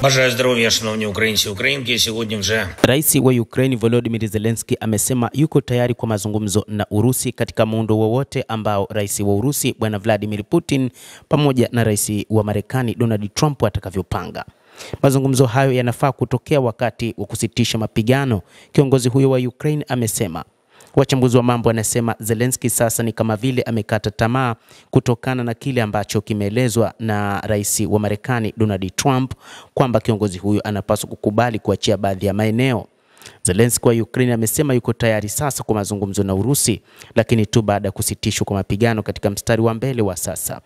Бажаю здоров'я, шановні українці і українки. Сьогодні вже Rais wa Ukraine Volodymyr Zelensky amesema yuko tayari kwa mazungumzo na Urusi katika muundo wowote ambao rais wa Urusi Bwana Vladimir Putin pamoja na rais wa Marekani Donald Trump atakavyopanga. Mazungumzo hayo yanafaa kutokea wakati wa kusitisha mapigano, kiongozi huyo wa Ukraine amesema. Wachambuzi wa mambo wanasema Zelensky sasa ni kama vile amekata tamaa kutokana na kile ambacho kimeelezwa na rais wa Marekani Donald Trump kwamba kiongozi huyo anapaswa kukubali kuachia baadhi ya maeneo. Zelensky wa Ukraine amesema yuko tayari sasa kwa mazungumzo na Urusi, lakini tu baada ya kusitishwa kwa mapigano katika mstari wa mbele wa sasa.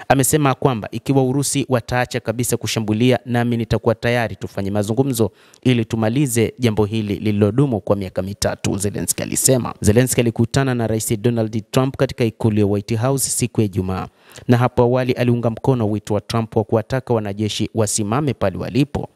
Amesema kwamba ikiwa Urusi wataacha kabisa kushambulia, nami nitakuwa tayari tufanye mazungumzo ili tumalize jambo hili lililodumu kwa miaka mitatu, Zelensky alisema. Zelensky alikutana na rais Donald Trump katika ikulu ya White House siku ya Ijumaa, na hapo awali aliunga mkono wito wa Trump wa kuwataka wanajeshi wasimame pale walipo.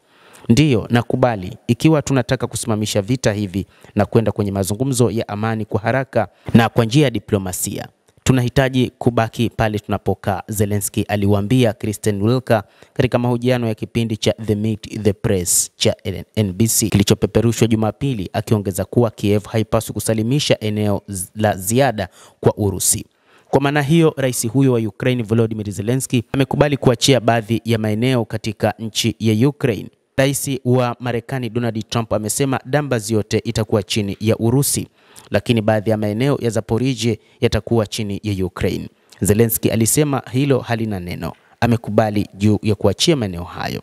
Ndiyo, nakubali, ikiwa tunataka kusimamisha vita hivi na kwenda kwenye mazungumzo ya amani kwa haraka na kwa njia ya diplomasia, tunahitaji kubaki pale tunapokaa, Zelensky aliwaambia Kristen Wilker katika mahojiano ya kipindi cha The Meet the Press cha NBC kilichopeperushwa Jumapili, akiongeza kuwa Kiev haipaswi kusalimisha eneo la ziada kwa Urusi. Kwa maana hiyo, rais huyo wa Ukraine Volodymyr Zelensky amekubali kuachia baadhi ya maeneo katika nchi ya Ukraine. Rais wa Marekani Donald Trump amesema Donbas yote itakuwa chini ya Urusi, lakini baadhi ya maeneo ya Zaporizhzhia yatakuwa chini ya Ukraine. Zelensky alisema hilo halina neno. Amekubali juu ya kuachia maeneo hayo.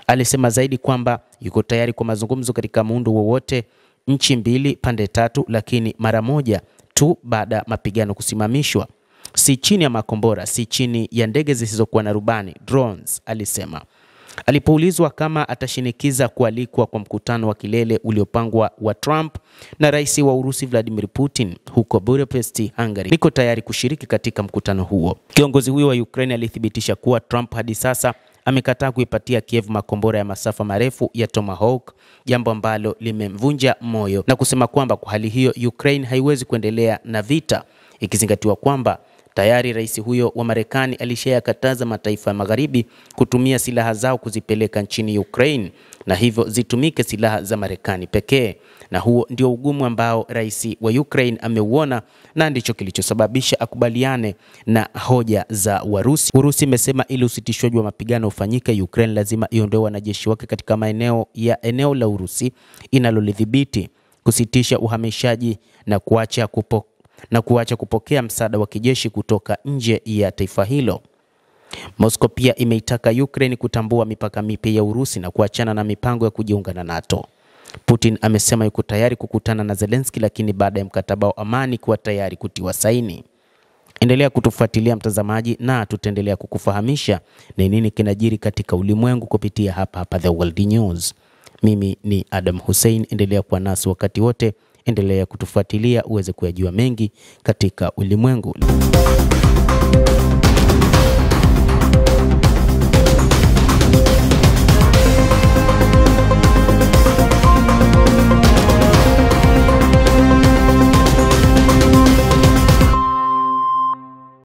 Alisema zaidi kwamba yuko tayari kwa mazungumzo katika muundo wowote, nchi mbili, pande tatu, lakini mara moja tu baada ya mapigano kusimamishwa. Si chini ya makombora, si chini ya ndege zisizokuwa na rubani, drones, alisema. Alipoulizwa kama atashinikiza kualikwa kwa mkutano wa kilele uliopangwa wa Trump na rais wa Urusi Vladimir Putin huko Budapest, Hungary, niko tayari kushiriki katika mkutano huo. Kiongozi huyo wa Ukraine alithibitisha kuwa Trump hadi sasa amekataa kuipatia Kiev makombora ya masafa marefu ya Tomahawk, jambo ambalo limemvunja moyo, na kusema kwamba kwa hali hiyo Ukraine haiwezi kuendelea na vita, ikizingatiwa kwamba tayari rais huyo wa Marekani alishayakataza mataifa ya magharibi kutumia silaha zao kuzipeleka nchini Ukraine, na hivyo zitumike silaha za Marekani pekee. Na huo ndio ugumu ambao rais wa Ukraine ameuona, na ndicho kilichosababisha akubaliane na hoja za Warusi. Urusi imesema ili usitishwaji wa mapigano ufanyike, Ukraine lazima iondoe wanajeshi wake katika eneo la Urusi inalolidhibiti, kusitisha uhamishaji na kuacha kupokea msaada wa kijeshi kutoka nje ya taifa hilo. Moscow pia imeitaka Ukraine kutambua mipaka mipya ya Urusi na kuachana na mipango ya kujiunga na NATO. Putin amesema yuko tayari kukutana na Zelensky, lakini baada ya mkataba wa amani kuwa tayari kutiwa saini. Endelea kutufuatilia mtazamaji, na tutaendelea kukufahamisha ni nini kinajiri katika ulimwengu kupitia hapa The World News. Mimi ni Adam Hussein, endelea kuwa nasi wakati wote. Endelea kutufuatilia uweze kuyajua mengi katika ulimwengu.